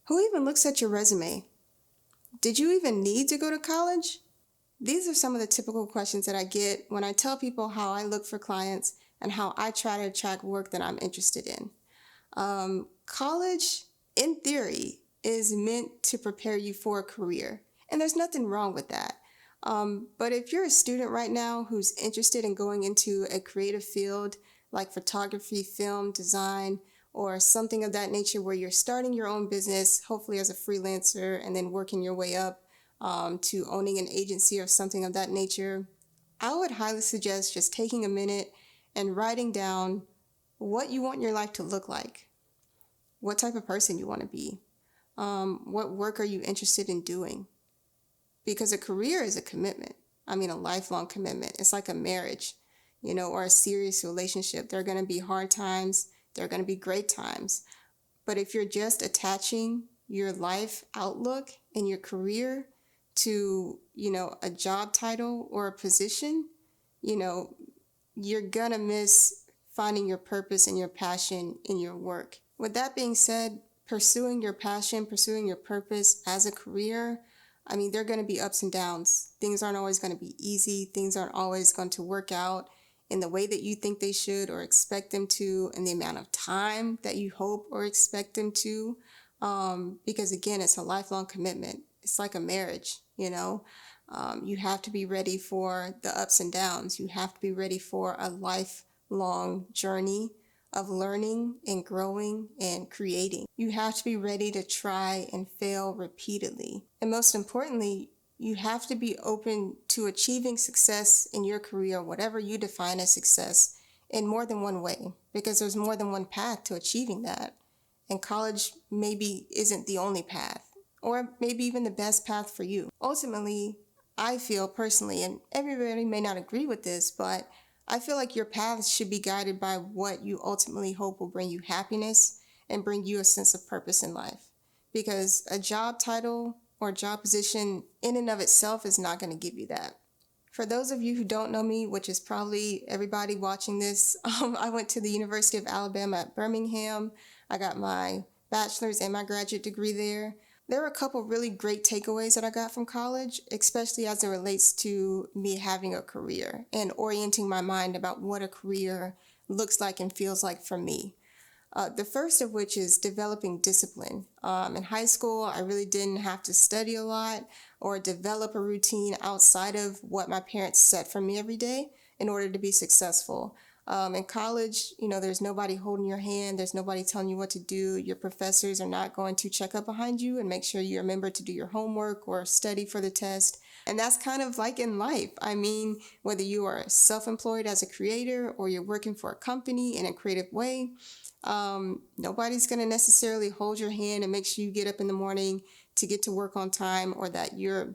Who even looks at your resume? Did you even need to go to college? These are some of the typical questions that I get when I tell people how I look for clients and how I try to attract work that I'm interested in. College, in theory, is meant to prepare you for a career, and there's nothing wrong with that. But if you're a student right now who's interested in going into a creative field like photography, film, design, or something of that nature where you're starting your own business, hopefully as a freelancer, and then working your way up to owning an agency or something of that nature, I would highly suggest just taking a minute and writing down what you want your life to look like, what type of person you want to be, what work are you interested in doing. Because a career is a commitment. I mean, a lifelong commitment. It's like a marriage, or a serious relationship. There are going to be hard times. There are going to be great times. But if you're just attaching your life outlook and your career to, a job title or a position, you're going to miss finding your purpose and your passion in your work. With that being said, pursuing your passion, pursuing your purpose as a career, I mean, there are going to be ups and downs. Things aren't always going to be easy. Things aren't always going to work out in the way that you think they should or expect them to, in the amount of time that you hope or expect them to. Because again, it's a lifelong commitment. It's like a marriage, You have to be ready for the ups and downs. You have to be ready for a lifelong journey of learning and growing and creating. You have to be ready to try and fail repeatedly. And most importantly, you have to be open to achieving success in your career, whatever you define as success, in more than one way, because there's more than one path to achieving that. And college maybe isn't the only path, or maybe even the best path for you. Ultimately, I feel personally, and everybody may not agree with this, but I feel like your paths should be guided by what you ultimately hope will bring you happiness and bring you a sense of purpose in life. Because a job title or job position in and of itself is not going to give you that. For those of you who don't know me, which is probably everybody watching this, I went to the University of Alabama at Birmingham. I got my bachelor's and my graduate degree there. There were a couple really great takeaways that I got from college, especially as it relates to me having a career and orienting my mind about what a career looks like and feels like for me. The first of which is developing discipline. In high school, I really didn't have to study a lot or develop a routine outside of what my parents set for me every day in order to be successful. In college, there's nobody holding your hand. There's nobody telling you what to do. Your professors are not going to check up behind you and make sure you remember to do your homework or study for the test. And that's kind of like in life. I mean, whether you are self-employed as a creator or you're working for a company in a creative way, nobody's going to necessarily hold your hand and make sure you get up in the morning to get to work on time, or that you're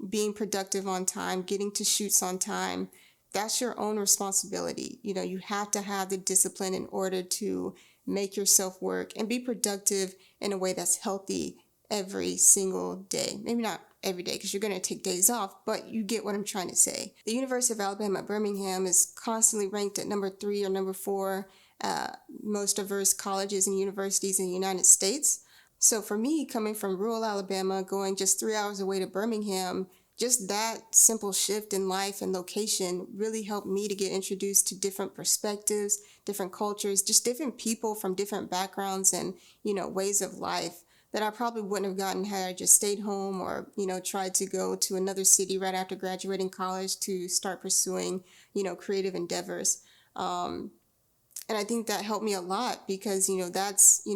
being productive on time, getting to shoots on time. That's your own responsibility. You have to have the discipline in order to make yourself work and be productive in a way that's healthy every single day. Maybe not every day, because you're going to take days off, but you get what I'm trying to say. The University of Alabama at Birmingham is constantly ranked at number 3 or number 4 most diverse colleges and universities in the United States. So for me, coming from rural Alabama, going just 3 hours away to Birmingham, just that simple shift in life and location really helped me to get introduced to different perspectives, different cultures, just different people from different backgrounds and, ways of life that I probably wouldn't have gotten had I just stayed home or, tried to go to another city right after graduating college to start pursuing, creative endeavors. And I think that helped me a lot because, that's,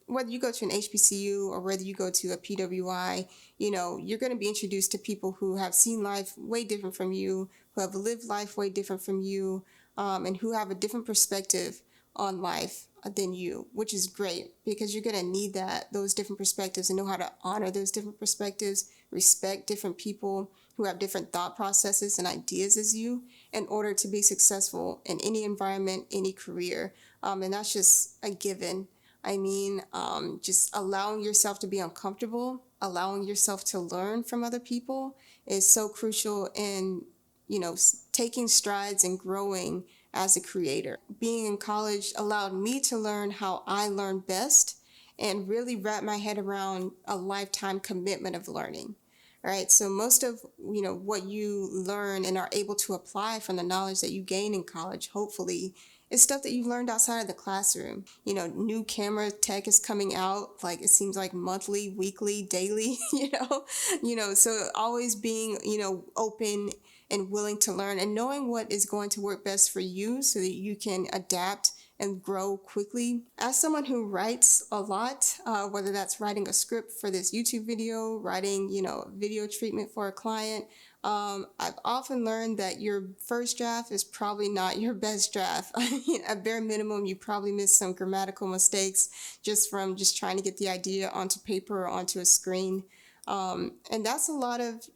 whether you go to an HBCU or whether you go to a PWI, you're going to be introduced to people who have seen life way different from you, who have lived life way different from you, and who have a different perspective on life than you, which is great because you're going to need those different perspectives and know how to honor those different perspectives, respect different people who have different thought processes and ideas as you in order to be successful in any environment, any career. And that's just a given. I mean, just allowing yourself to be uncomfortable, allowing yourself to learn from other people is so crucial in, taking strides and growing as a creator. Being in college allowed me to learn how I learn best and really wrap my head around a lifetime commitment of learning. All right, so most of what you learn and are able to apply from the knowledge that you gain in college, hopefully, is stuff that you've learned outside of the classroom. New camera tech is coming out, like it seems like monthly, weekly, daily, so always being, open and willing to learn and knowing what is going to work best for you so that you can adapt and grow quickly. As someone who writes a lot, whether that's writing a script for this YouTube video, writing, video treatment for a client, I've often learned that your first draft is probably not your best draft. At bare minimum, you probably missed some grammatical mistakes just from just trying to get the idea onto paper or onto a screen. And that's a lot of,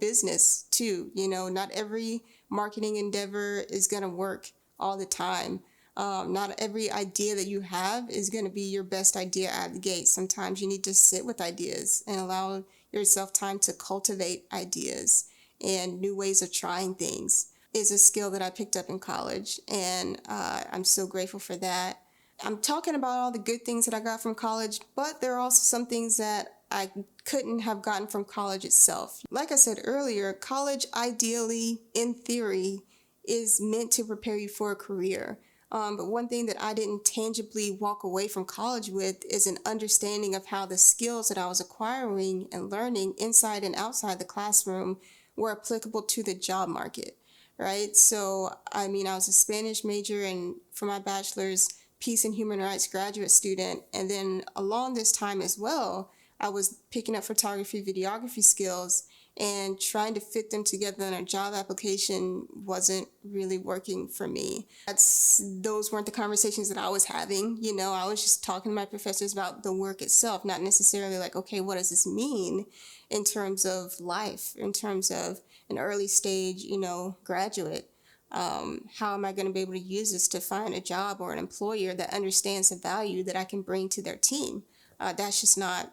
business too. Not every marketing endeavor is going to work all the time. Not every idea that you have is going to be your best idea out of the gate. Sometimes you need to sit with ideas and allow yourself time to cultivate ideas and new ways of trying things. Is a skill that I picked up in college, and I'm so grateful for that. I'm talking about all the good things that I got from college, but there are also some things that I couldn't have gotten from college itself. Like I said earlier, college ideally, in theory, is meant to prepare you for a career. But one thing that I didn't tangibly walk away from college with is an understanding of how the skills that I was acquiring and learning inside and outside the classroom were applicable to the job market, right? So, I was a Spanish major and for my bachelor's, Peace and Human Rights graduate student. And then along this time as well, I was picking up photography, videography skills and trying to fit them together in a job application wasn't really working for me. Those weren't the conversations that I was having. I was just talking to my professors about the work itself, not necessarily like, okay, what does this mean in terms of life, in terms of an early stage, graduate? How am I going to be able to use this to find a job or an employer that understands the value that I can bring to their team? That's just not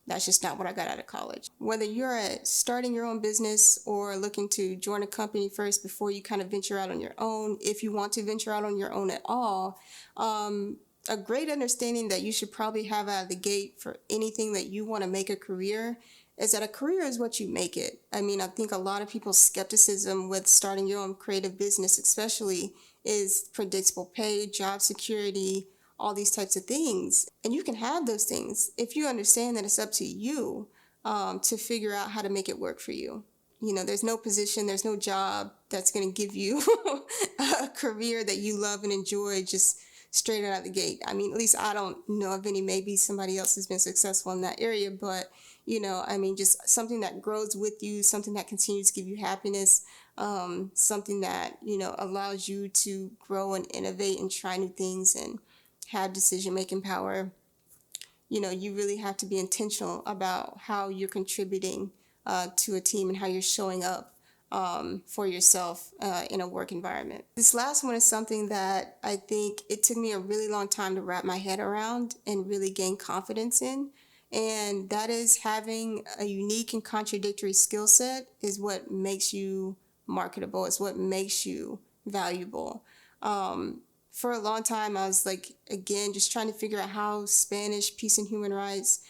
what I got out of college. Whether you're starting your own business or looking to join a company first before you kind of venture out on your own, if you want to venture out on your own at all, a great understanding that you should probably have out of the gate for anything that you want to make a career is that a career is what you make it. I think a lot of people's skepticism with starting your own creative business especially is predictable pay, job security, all these types of things. And you can have those things if you understand that it's up to you to figure out how to make it work for you. There's no position, there's no job that's going to give you a career that you love and enjoy just straight out of the gate. At least I don't know of any. Maybe somebody else has been successful in that area, but just something that grows with you, something that continues to give you happiness, something that, allows you to grow and innovate and try new things and have decision-making power. You really have to be intentional about how you're contributing to a team and how you're showing up for yourself in a work environment. This last one is something that I think it took me a really long time to wrap my head around and really gain confidence in. And that is having a unique and contradictory skill set is what makes you marketable. It's what makes you valuable. For a long time, I was just trying to figure out how Spanish, peace and human rights,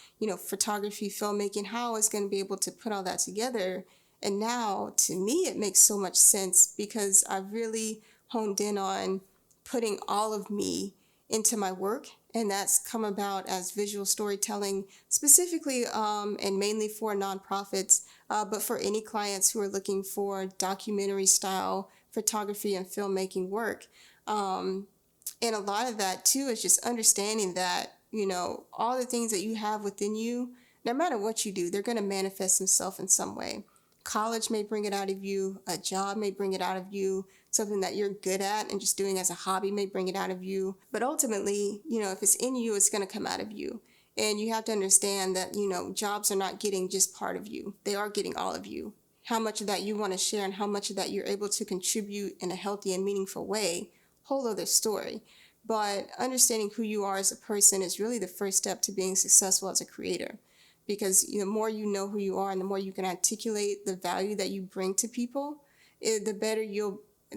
photography, filmmaking, how I was going to be able to put all that together. And now, to me, it makes so much sense because I've really honed in on putting all of me into my work. And that's come about as visual storytelling, specifically and mainly for nonprofits, but for any clients who are looking for documentary style photography and filmmaking work. And a lot of that, too, is just understanding that, all the things that you have within you, no matter what you do, they're going to manifest themselves in some way. College may bring it out of you. A job may bring it out of you. Something that you're good at and just doing as a hobby may bring it out of you. But ultimately, if it's in you, it's going to come out of you. And you have to understand that, jobs are not getting just part of you. They are getting all of you. How much of that you want to share and how much of that you're able to contribute in a healthy and meaningful way, whole other story. But understanding who you are as a person is really the first step to being successful as a creator. Because the more you know who you are and the more you can articulate the value that you bring to people, the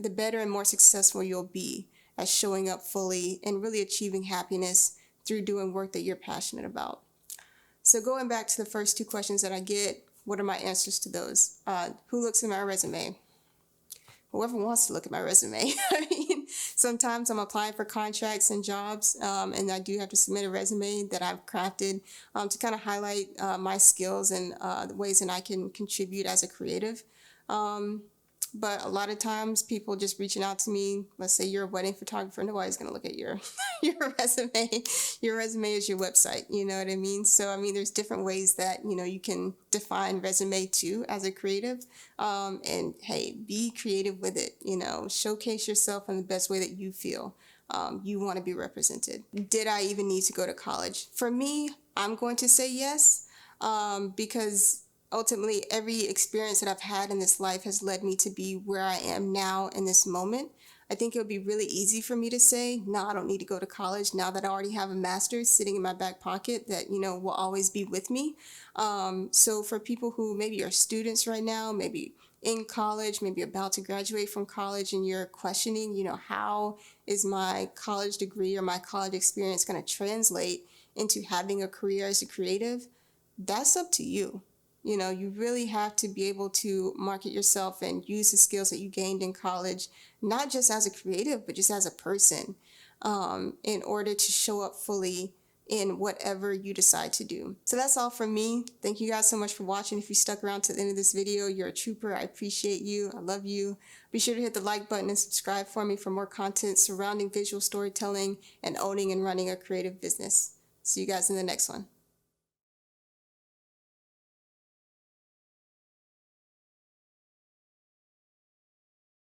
better and more successful you'll be at showing up fully and really achieving happiness through doing work that you're passionate about. So going back to the first two questions that I get, what are my answers to those? Who looks at my resume? Whoever wants to look at my resume. I mean, sometimes I'm applying for contracts and jobs, and I do have to submit a resume that I've crafted to kind of highlight my skills and the ways that I can contribute as a creative. But a lot of times people just reaching out to me, let's say you're a wedding photographer, nobody's going to look at your resume. Your resume is your website, you know what I mean? So, I mean, there's different ways that, you can define resume too as a creative. And hey, be creative with it, showcase yourself in the best way that you feel you want to be represented. Did I even need to go to college? For me, I'm going to say yes, because ultimately, every experience that I've had in this life has led me to be where I am now in this moment. I think it would be really easy for me to say, no, I don't need to go to college now that I already have a master's sitting in my back pocket that, will always be with me. So for people who maybe are students right now, maybe in college, maybe about to graduate from college, and you're questioning, how is my college degree or my college experience going to translate into having a career as a creative? That's up to you. You really have to be able to market yourself and use the skills that you gained in college, not just as a creative, but just as a person, in order to show up fully in whatever you decide to do. So that's all from me. Thank you guys so much for watching. If you stuck around to the end of this video, you're a trooper. I appreciate you. I love you. Be sure to hit the like button and subscribe for me for more content surrounding visual storytelling and owning and running a creative business. See you guys in the next one.